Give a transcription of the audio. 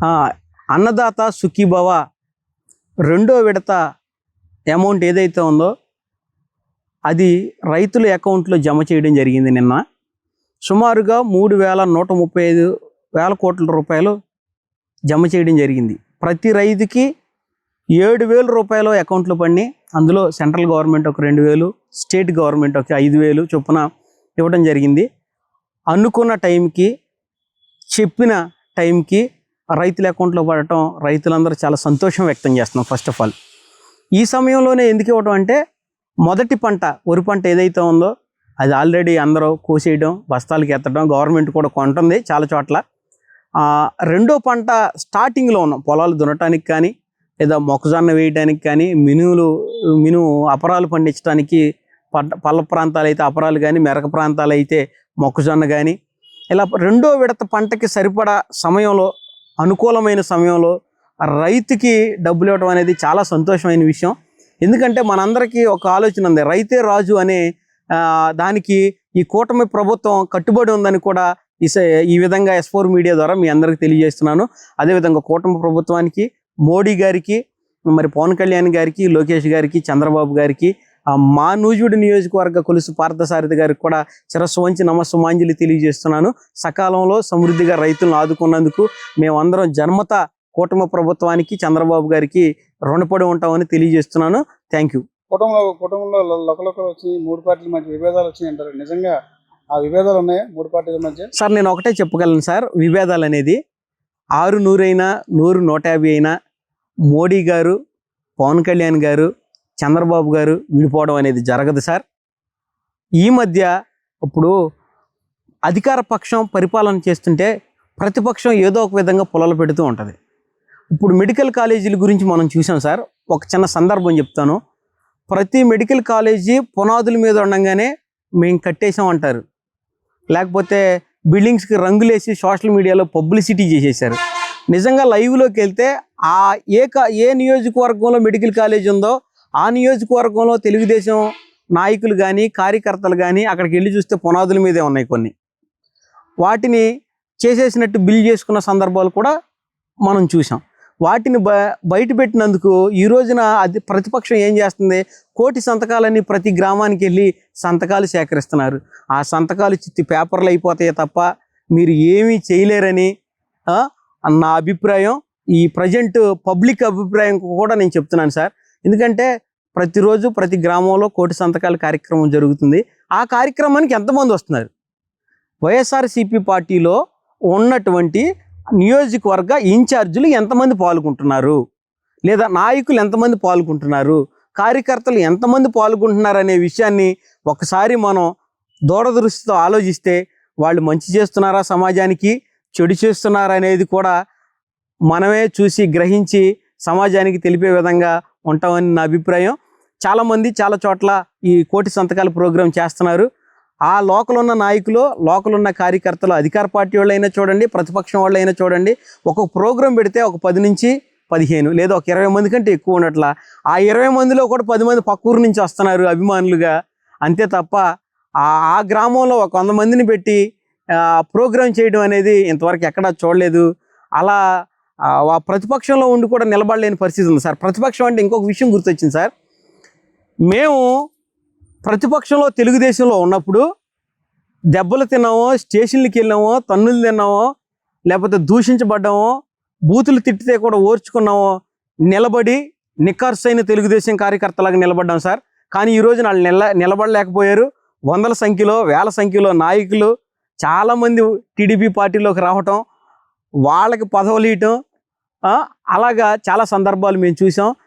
ఆ, అన్నదాత సుఖీభవ రెండో విడత అమౌంట్ ఏదైతే ఉందో అది రైతుల అకౌంట్లో జమ చేయడం జరిగింది. నిన్న సుమారుగా 3,135 కోట్ల రూపాయలు జమ చేయడం జరిగింది. ప్రతి రైతుకి 7,000 రూపాయలు అకౌంట్లో పడినాయి. అందులో సెంట్రల్ గవర్నమెంట్ ఒక 2,000, స్టేట్ గవర్నమెంట్ ఒక 5,000 చొప్పున ఇవ్వడం జరిగింది. అనుకున్న టైంకి, చెప్పిన టైంకి రైతుల అకౌంట్లో పడటం రైతులందరూ చాలా సంతోషం వ్యక్తం చేస్తున్నాం. ఫస్ట్ ఆఫ్ ఆల్ ఈ సమయంలోనే ఎందుకు ఇవ్వడం అంటే, మొదటి పంట వరి పంట ఏదైతే ఉందో అది ఆల్రెడీ అందరూ కోసేయడం, బస్తాలకి ఎత్తడం, గవర్నమెంట్ కూడా కొంటుంది చాలా చోట్ల. రెండో పంట స్టార్టింగ్లో ఉన్నాం, పొలాలు దున్నటానికి కానీ లేదా మొక్కజొన్న వేయడానికి కానీ, మినుము అపరాలు పండించడానికి పల్ల ప్రాంతాలు అయితే అపరాలు కానీ, మెరక ప్రాంతాలు అయితే మొక్కజొన్న కానీ, ఇలా రెండో విడత పంటకి సరిపడా సమయంలో, అనుకూలమైన సమయంలో రైతుకి డబ్బులు ఇవ్వడం అనేది చాలా సంతోషమైన విషయం. ఎందుకంటే మనందరికీ ఒక ఆలోచన ఉంది, రైతే రాజు అనే దానికి ఈ కూటమి ప్రభుత్వం కట్టుబడి ఉందని కూడా ఈ విధంగా S4 మీడియా ద్వారా మీ అందరికీ తెలియజేస్తున్నాను. అదేవిధంగా కూటమి ప్రభుత్వానికి, మోడీ గారికి, మరి పవన్ కళ్యాణ్ గారికి, లోకేష్ గారికి, చంద్రబాబు గారికి, మా నూజివీడు నియోజకవర్గ కొలుసు పార్థసారథి గారికి కూడా శిరస్సు వంచి నమస్సుమాంజలి తెలియజేస్తున్నాను. సకాలంలో సమృద్ధిగా రైతులను ఆదుకున్నందుకు మేమందరం జన్మత కూటమి ప్రభుత్వానికి, చంద్రబాబు గారికి రుణపడి ఉంటామని తెలియజేస్తున్నాను. Thank you. కుటుంబంలో లొకలొకలు వచ్చి 3 పార్టీల మధ్య విభేదాలు వచ్చినాయి అంటారు. నిజంగా ఆ విభేదాలు ఉన్నాయా 3 పార్టీల మధ్య? సార్, నేను ఒకటే చెప్పగలను సార్, విభేదాలు అనేది 600 అయినా 100, 150 అయినా మోడీ గారు, పవన్ కళ్యాణ్ గారు, చంద్రబాబు గారు విడిపోవడం అనేది జరగదు సార్. ఈ మధ్య ఇప్పుడు అధికార పక్షం పరిపాలన చేస్తుంటే ప్రతిపక్షం ఏదో ఒక విధంగా పొలాలు పెడుతూ ఉంటుంది. ఇప్పుడు మెడికల్ కాలేజీల గురించి మనం చూసాం సార్. ఒక చిన్న సందర్భం చెప్తాను. ప్రతి మెడికల్ కాలేజీ పునాదుల మీద ఉండగానే మేము కట్టేసాం అంటారు, లేకపోతే బిల్డింగ్స్కి రంగులేసి సోషల్ మీడియాలో పబ్లిసిటీ చేసేసారు. నిజంగా లైవ్లోకి వెళ్తే ఏ నియోజకవర్గంలో మెడికల్ కాలేజ్ ఉందో ఆ నియోజకవర్గంలో తెలుగుదేశం నాయకులు కానీ, కార్యకర్తలు కానీ అక్కడికి వెళ్ళి చూస్తే పునాదుల మీదే ఉన్నాయి. కొన్ని వాటిని చేసేసినట్టు బిల్ చేసుకున్న సందర్భాలు కూడా మనం చూసాం. వాటిని బయట పెట్టినందుకు ఈ రోజున అది ప్రతిపక్షం ఏం చేస్తుంది, 1,000 సంతకాలని ప్రతి గ్రామానికి వెళ్ళి సంతకాలు సేకరిస్తున్నారు. ఆ సంతకాలు చిత్తి పేపర్లు అయిపోతాయి తప్ప మీరు ఏమీ చేయలేరని నా అభిప్రాయం. ఈ ప్రజెంట్ పబ్లిక్ అభిప్రాయం కూడా నేను చెప్తున్నాను సార్. ఎందుకంటే ప్రతిరోజు ప్రతి గ్రామంలో 1,000 సంతకాల కార్యక్రమం జరుగుతుంది. ఆ కార్యక్రమానికి ఎంతమంది వస్తున్నారు? వైఎస్ఆర్సీపీ పార్టీలో ఉన్నటువంటి నియోజకవర్గ ఇన్ఛార్జీలు ఎంతమంది పాల్గొంటున్నారు, లేదా నాయకులు ఎంతమంది పాల్గొంటున్నారు, కార్యకర్తలు ఎంతమంది పాల్గొంటున్నారు అనే విషయాన్ని ఒకసారి మనం దూరదృష్టితో ఆలోచిస్తే వాళ్ళు మంచి చేస్తున్నారా సమాజానికి, చెడు చేస్తున్నారా అనేది కూడా మనమే చూసి గ్రహించి సమాజానికి తెలిపే విధంగా ఉంటామని నా అభిప్రాయం. చాలామంది చాలా చోట్ల ఈ 1,000 సంతకాల ప్రోగ్రాం చేస్తున్నారు. ఆ లోకల్ ఉన్న నాయకులు, లోకల్ ఉన్న కార్యకర్తలు, అధికార పార్టీ వాళ్ళైనా చూడండి, ప్రతిపక్షం వాళ్ళైనా చూడండి, ఒక్కొక్క ప్రోగ్రాం పెడితే ఒక 10 నుంచి 15 లేదా ఒక 20 మంది కంటే ఎక్కువ ఉన్నట్ల. ఆ 20 మందిలో కూడా 10 మంది పక్క ఊరు నుంచి వస్తున్నారు అభిమానులుగా. అంతే తప్ప ఆ గ్రామంలో ఒక 100 మందిని పెట్టి ప్రోగ్రాం చేయడం అనేది ఇంతవరకు ఎక్కడా చూడలేదు. అలా ప్రతిపక్షంలో ఉండి కూడా నిలబడలేని పరిస్థితి ఉంది సార్. ప్రతిపక్షం అంటే ఇంకొక విషయం గుర్తొచ్చింది సార్. మేము ప్రతిపక్షంలో తెలుగుదేశంలో ఉన్నప్పుడు దెబ్బలు తిన్నామో, స్టేషన్లకి వెళ్ళామో, తన్నులు తిన్నామో, లేకపోతే దూషించబడ్డామో, బూతులు తిట్టితే కూడా ఓర్చుకున్నామో, నిలబడి నిక్కర్సైన తెలుగుదేశం కార్యకర్తలాగా నిలబడ్డాం సార్. కానీ ఈరోజు వాళ్ళు నిలబడలేకపోయారు. 100ల సంఖ్యలో, 1000 సంఖ్యలో నాయకులు చాలామంది టీడీపీ పార్టీలోకి రావటం, వాళ్ళకి పదవులు ఇవ్వటం, అలాగా చాలా సందర్భాలు మేము చూసాం.